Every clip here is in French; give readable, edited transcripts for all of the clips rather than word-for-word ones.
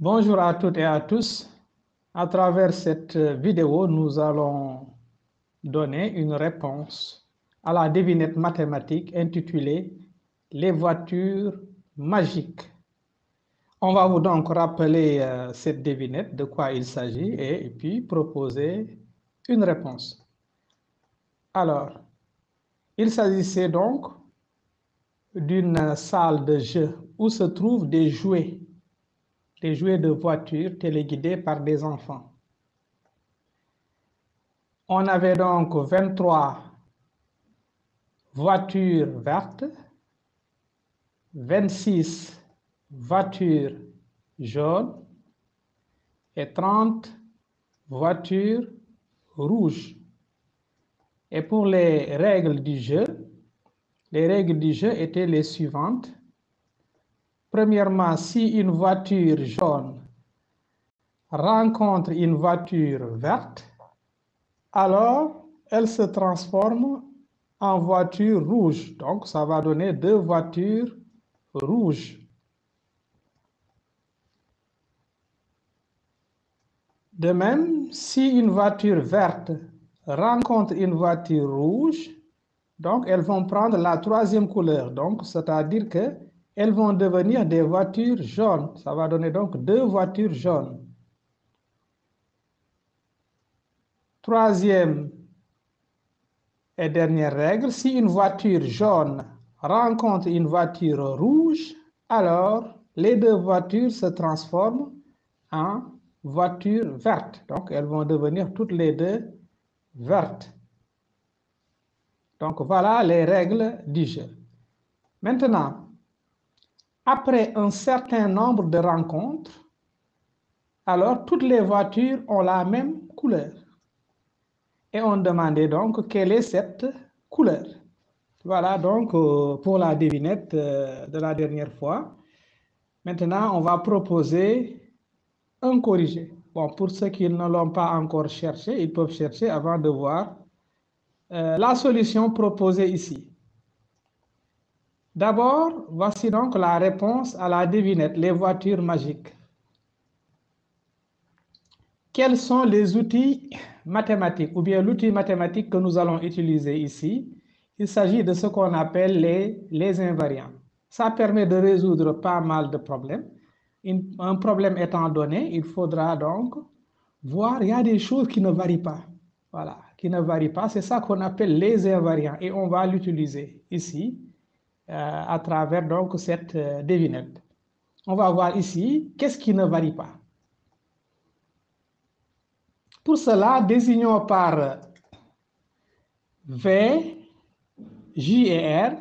Bonjour à toutes et à tous. À travers cette vidéo, nous allons donner une réponse à la devinette mathématique intitulée « Les voitures magiques ». On va vous donc rappeler cette devinette, de quoi il s'agit, et puis proposer une réponse. Alors, il s'agissait donc d'une salle de jeu où se trouvent des jouets de voitures téléguidés par des enfants. On avait donc 23 voitures vertes, 26 voitures jaunes et 30 voitures rouges. Et pour les règles du jeu étaient les suivantes. Premièrement, si une voiture jaune rencontre une voiture verte, alors elle se transforme en voiture rouge. Donc, ça va donner 2 voitures rouges. De même, si une voiture verte rencontre une voiture rouge, donc elles vont prendre la troisième couleur. Donc, c'est-à-dire qu'elles vont devenir des voitures jaunes. Ça va donner donc 2 voitures jaunes. Troisième et dernière règle, si une voiture jaune rencontre une voiture rouge, alors les 2 voitures se transforment en voitures vertes. Donc, elles vont devenir toutes les 2 vertes. Donc, voilà les règles du jeu. Maintenant, après un certain nombre de rencontres, alors toutes les voitures ont la même couleur. Et on demandait donc quelle est cette couleur. Voilà donc pour la devinette de la dernière fois. Maintenant, on va proposer un corrigé. Bon, pour ceux qui ne l'ont pas encore cherché, ils peuvent chercher avant de voir la solution proposée ici. D'abord, voici donc la réponse à la devinette, les voitures magiques. Quels sont les outils mathématiques, ou bien l'outil mathématique que nous allons utiliser ici? Il s'agit de ce qu'on appelle les invariants. Ça permet de résoudre pas mal de problèmes. Un problème étant donné, il faudra donc voir, il y a des choses qui ne varient pas. Voilà, qui ne varient pas. C'est ça qu'on appelle les invariants. Et on va l'utiliser ici, à travers donc cette devinette. On va voir ici, qu'est-ce qui ne varie pas? Pour cela, désignons par V, J et R,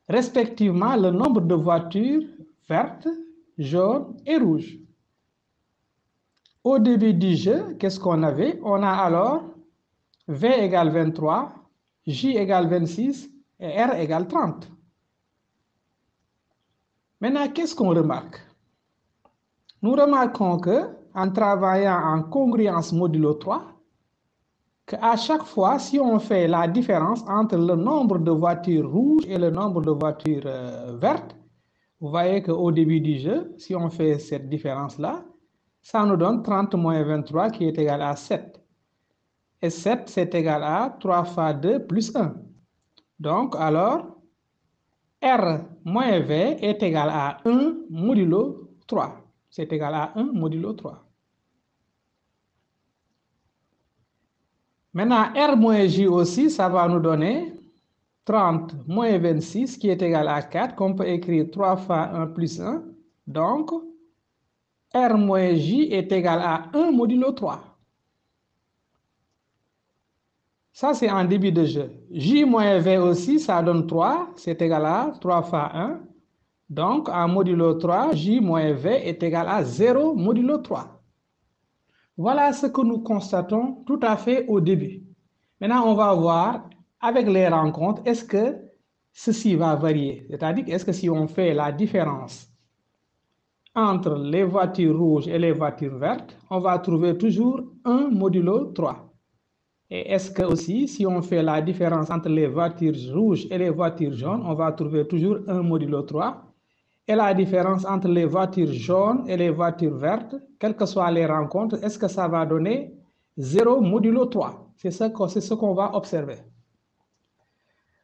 respectivement le nombre de voitures vertes, jaunes et rouges. Au début du jeu, qu'est-ce qu'on avait? On a alors V égale 23, J égale 26 et R égale 30. Maintenant, qu'est-ce qu'on remarque? Nous remarquons qu'en travaillant en congruence modulo 3, qu'à chaque fois, si on fait la différence entre le nombre de voitures rouges et le nombre de voitures vertes, vous voyez qu'au début du jeu, si on fait cette différence-là, ça nous donne 30 moins 23 qui est égal à 7. Et 7, c'est égal à 3 fois 2 plus 1. Donc, alors, R moins V est égal à 1 modulo 3. C'est égal à 1 modulo 3. Maintenant, R moins J aussi, ça va nous donner 30 moins 26 qui est égal à 4, qu'on peut écrire 3 fois 1 plus 1. Donc, R moins J est égal à 1 modulo 3. Ça, c'est en début de jeu. J moins V aussi, ça donne 3, c'est égal à 3 fois 1. Donc, en modulo 3, J moins V est égal à 0 modulo 3. Voilà ce que nous constatons tout à fait au début. Maintenant, on va voir avec les rencontres, est-ce que ceci va varier? C'est-à-dire, est-ce que si on fait la différence entre les voitures rouges et les voitures vertes, on va trouver toujours 1 modulo 3. Et est-ce que aussi, si on fait la différence entre les voitures rouges et les voitures jaunes, on va trouver toujours 1 modulo 3. et la différence entre les voitures jaunes et les voitures vertes, quelles que soient les rencontres, est-ce que ça va donner 0 modulo 3? C'est ce qu'on va observer.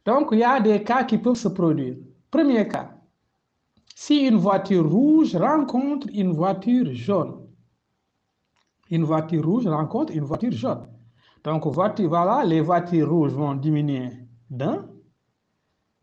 Donc, il y a des cas qui peuvent se produire. Premier cas, si une voiture rouge rencontre une voiture jaune. Une voiture rouge rencontre une voiture jaune. Donc, voilà, les voitures rouges vont diminuer d'un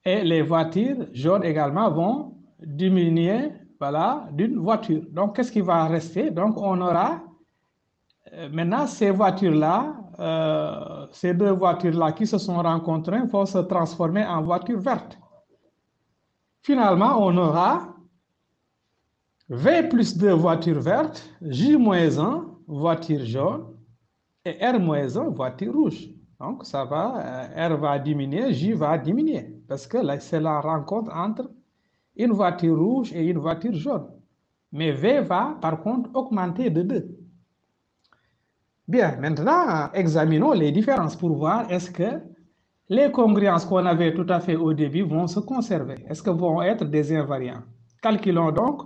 et les voitures jaunes également vont diminuer, voilà, d'une voiture. Donc, qu'est-ce qui va rester? Donc, on aura maintenant ces voitures-là, ces deux voitures-là qui se sont rencontrées vont se transformer en voitures vertes. Finalement, on aura V plus 2 voitures vertes, J-1 voiture jaune et R-1 voiture rouge. Donc, ça va, R va diminuer, J va diminuer. Parce que là, c'est la rencontre entre une voiture rouge et une voiture jaune. Mais V va, par contre, augmenter de 2. Bien, maintenant, examinons les différences pour voir est-ce que les congruences qu'on avait tout à fait au début vont se conserver. Est-ce que vont être des invariants? Calculons donc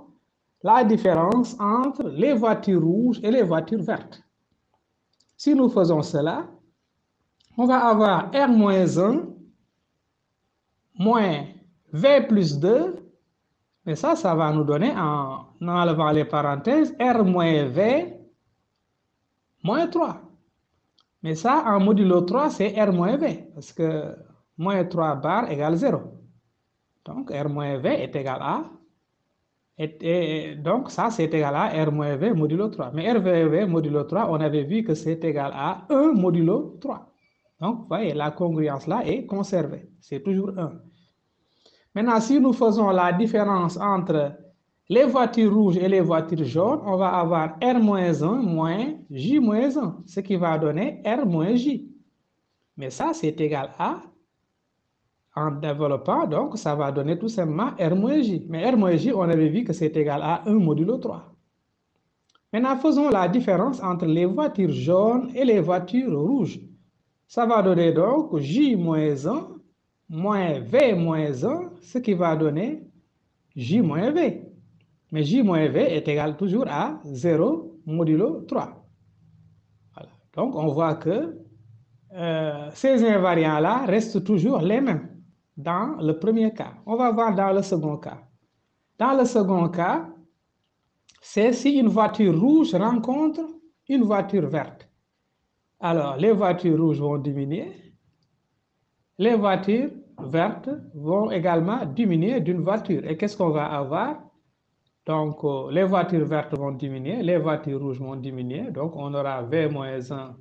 la différence entre les voitures rouges et les voitures vertes. Si nous faisons cela, on va avoir R-1 moins V plus 2, mais ça va nous donner, en enlevant les parenthèses, R moins V moins 3. Mais ça, en modulo 3, c'est R moins V, parce que moins 3 bar égale 0. Donc, R moins V est égal à, donc ça, c'est égal à R moins V modulo 3. Mais RV modulo 3, on avait vu que c'est égal à 1 modulo 3. Donc, vous voyez, la congruence là est conservée. C'est toujours 1. Maintenant, si nous faisons la différence entre les voitures rouges et les voitures jaunes, on va avoir R-1 moins J-1, ce qui va donner R moins J. Mais ça, c'est égal à, en développant, donc ça va donner tout simplement R moins J. Mais R moins J, on avait vu que c'est égal à 1 modulo 3. Maintenant, faisons la différence entre les voitures jaunes et les voitures rouges. Ça va donner donc J-1 moins V-1, ce qui va donner J-V. Mais J-V est égal toujours à 0 modulo 3. Voilà. Donc, on voit que ces invariants-là restent toujours les mêmes dans le premier cas. On va voir dans le second cas. Dans le second cas, c'est si une voiture rouge rencontre une voiture verte. Alors, les voitures rouges vont diminuer. Les voitures vertes vont également diminuer d'une voiture. Et qu'est-ce qu'on va avoir? Donc, les voitures vertes vont diminuer, les voitures rouges vont diminuer. Donc, on aura V-1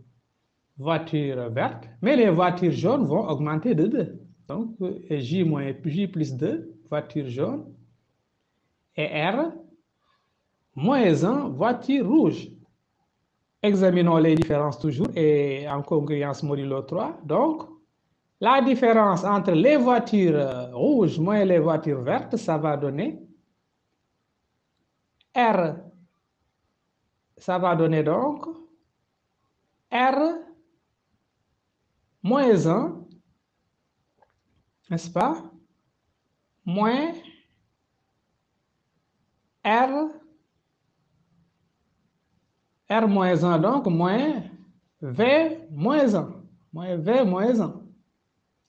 voitures vertes, mais les voitures jaunes vont augmenter de 2. Donc, J plus 2 voitures jaunes et R moins 1 voiture rouge. Examinons les différences toujours et en congruence modulo 3. Donc, la différence entre les voitures rouges moins les voitures vertes, ça va donner R, ça va donner donc R moins 1, n'est-ce pas, moins R moins 1, donc moins V moins 1, moins V moins 1,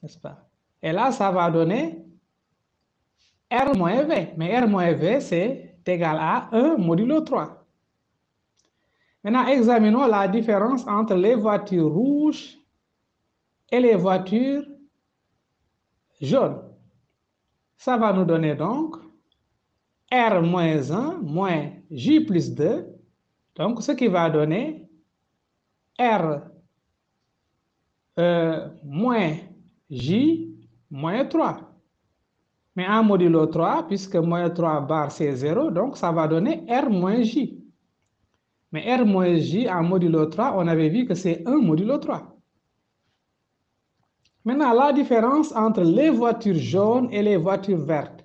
n'est-ce pas? Et là, ça va donner R moins V, mais R moins V, c'est égal à 1 modulo 3. Maintenant, examinons la différence entre les voitures rouges et les voitures jaunes. Ça va nous donner donc R moins 1 moins J plus 2. Donc, ce qui va donner R moins J moins 3. Mais en modulo 3, puisque moins 3 bar c'est 0, donc ça va donner R moins J. Mais R moins J en modulo 3, on avait vu que c'est 1 modulo 3. Maintenant, la différence entre les voitures jaunes et les voitures vertes,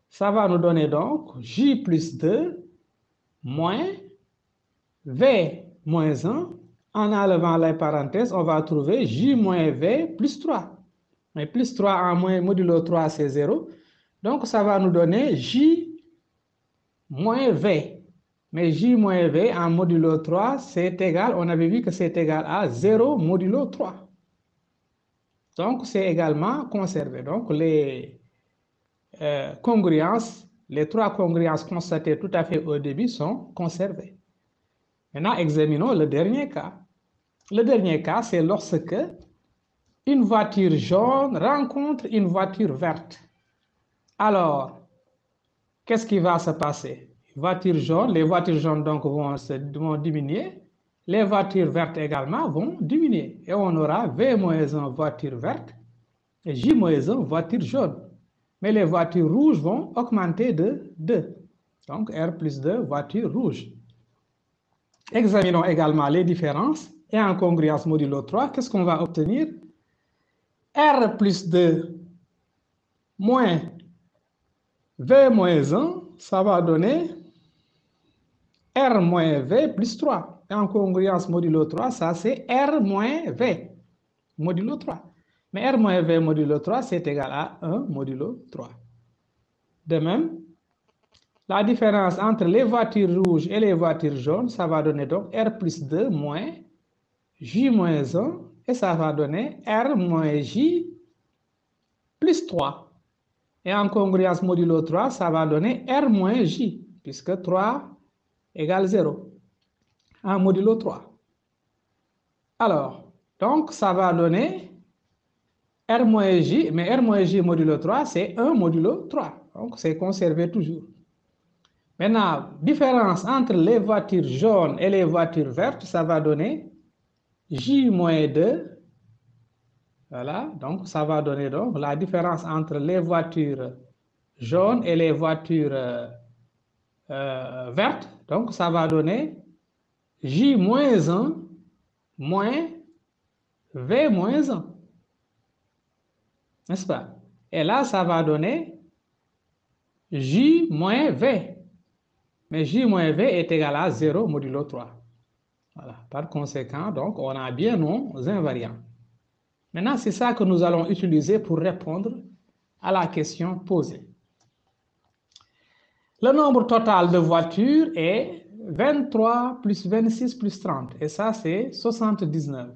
ça va nous donner donc J plus 2 moins V moins 1. En enlevant les parenthèses, on va trouver J moins V plus 3. Mais plus 3 en moins modulo 3, c'est 0. Donc, ça va nous donner J moins V. Mais J moins V en modulo 3, c'est égal, on avait vu que c'est égal à 0 modulo 3. Donc, c'est également conservé. Donc, les congruences, les trois congruences constatées tout à fait au début sont conservées. Maintenant, examinons le dernier cas. Le dernier cas, c'est lorsque une voiture jaune rencontre une voiture verte. Alors, qu'est-ce qui va se passer? Les voitures jaunes donc vont diminuer. Les voitures vertes également vont diminuer. Et on aura V-1 voiture verte et J-1 voiture jaune. Mais les voitures rouges vont augmenter de 2. Donc, R plus 2 voitures rouges. Examinons également les différences. Et en congruence modulo 3, qu'est-ce qu'on va obtenir? R plus 2 moins V moins 1, ça va donner R moins V plus 3. Et en congruence modulo 3, ça c'est R moins V modulo 3. Mais R moins V modulo 3, c'est égal à 1 modulo 3. De même, la différence entre les voitures rouges et les voitures jaunes, ça va donner donc R plus 2 moins J moins 1, et ça va donner R moins J plus 3. Et en congruence modulo 3, ça va donner R moins J, puisque 3 égale 0, en modulo 3. Alors, donc, ça va donner R moins J, mais R moins J modulo 3, c'est 1 modulo 3. Donc, c'est conservé toujours. Maintenant, différence entre les voitures jaunes et les voitures vertes, ça va donner J moins 2. Voilà, donc ça va donner donc la différence entre les voitures jaunes et les voitures vertes. Donc, ça va donner J moins 1 moins V moins 1. N'est-ce pas? Et là, ça va donner J moins V. Mais J moins V est égal à 0 modulo 3. Voilà. Par conséquent, donc, on a bien nos invariants. Maintenant, c'est ça que nous allons utiliser pour répondre à la question posée. Le nombre total de voitures est 23 plus 26 plus 30. Et ça, c'est 79.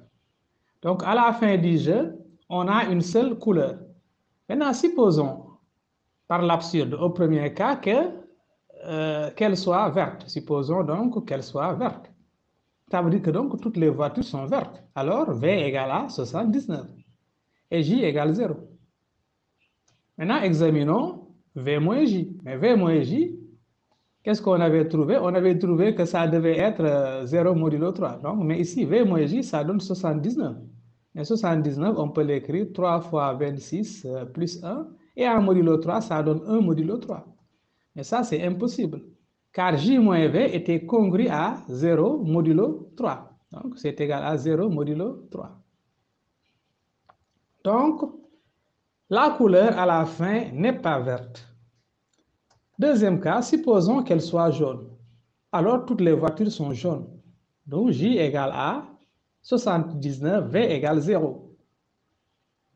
Donc, à la fin du jeu, on a une seule couleur. Maintenant, supposons, par l'absurde, au premier cas, qu'elle soit verte. Supposons donc qu'elle soit verte. Ça veut dire que donc toutes les voitures sont vertes. Alors, V égale à 79 et J égale 0. Maintenant, examinons V moins J. Mais V moins J, qu'est-ce qu'on avait trouvé? On avait trouvé que ça devait être 0 modulo 3. Donc, mais ici, V moins J, ça donne 79. Mais 79, on peut l'écrire 3 fois 26 plus 1. Et en modulo 3, ça donne 1 modulo 3. Mais ça, c'est impossible. Car J moins V était congru à 0 modulo 3. Donc, c'est égal à 0 modulo 3. Donc, la couleur à la fin n'est pas verte. Deuxième cas, supposons qu'elle soit jaune. Alors, toutes les voitures sont jaunes. Donc, J égale à 79, V égale 0.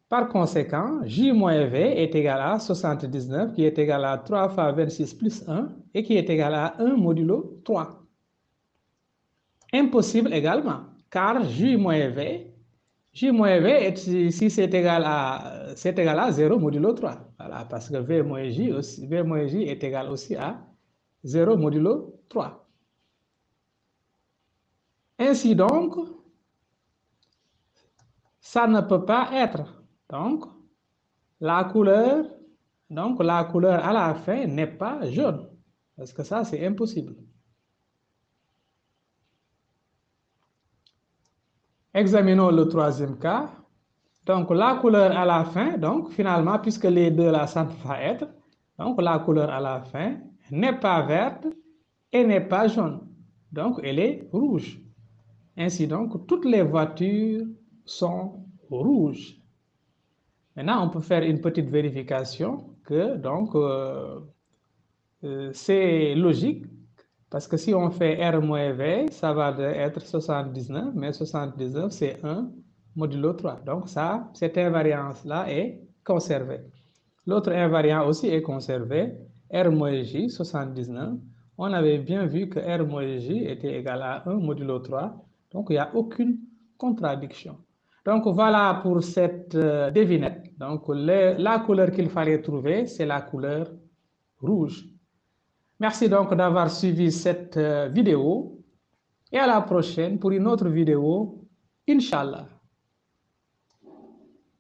Par conséquent, J moins V est égal à 79, qui est égal à 3 fois 26 plus 1, et qui est égal à 1 modulo 3. Impossible également, car J moins V, si c'est égal à 0 modulo 3. Voilà, parce que V moins J est égal aussi à 0 modulo 3. Ainsi donc, ça ne peut pas être. Donc, la couleur à la fin n'est pas jaune. Parce que ça, c'est impossible. Examinons le troisième cas. Donc, la couleur à la fin, donc finalement, puisque les deux là, ça ne peut pas être, donc la couleur à la fin n'est pas verte et n'est pas jaune. Donc, elle est rouge. Ainsi donc, toutes les voitures sont rouges. Maintenant, on peut faire une petite vérification que donc c'est logique, parce que si on fait R moins V, ça va être 79, mais 79 c'est 1 modulo 3. Donc ça, cette invariance-là est conservée. L'autre invariant aussi est conservé, R moins J, 79, on avait bien vu que R moins J était égal à 1 modulo 3. Donc, il n'y a aucune contradiction. Donc, voilà pour cette devinette. Donc, la couleur qu'il fallait trouver, c'est la couleur rouge. Merci donc d'avoir suivi cette vidéo et à la prochaine pour une autre vidéo, Inch'Allah.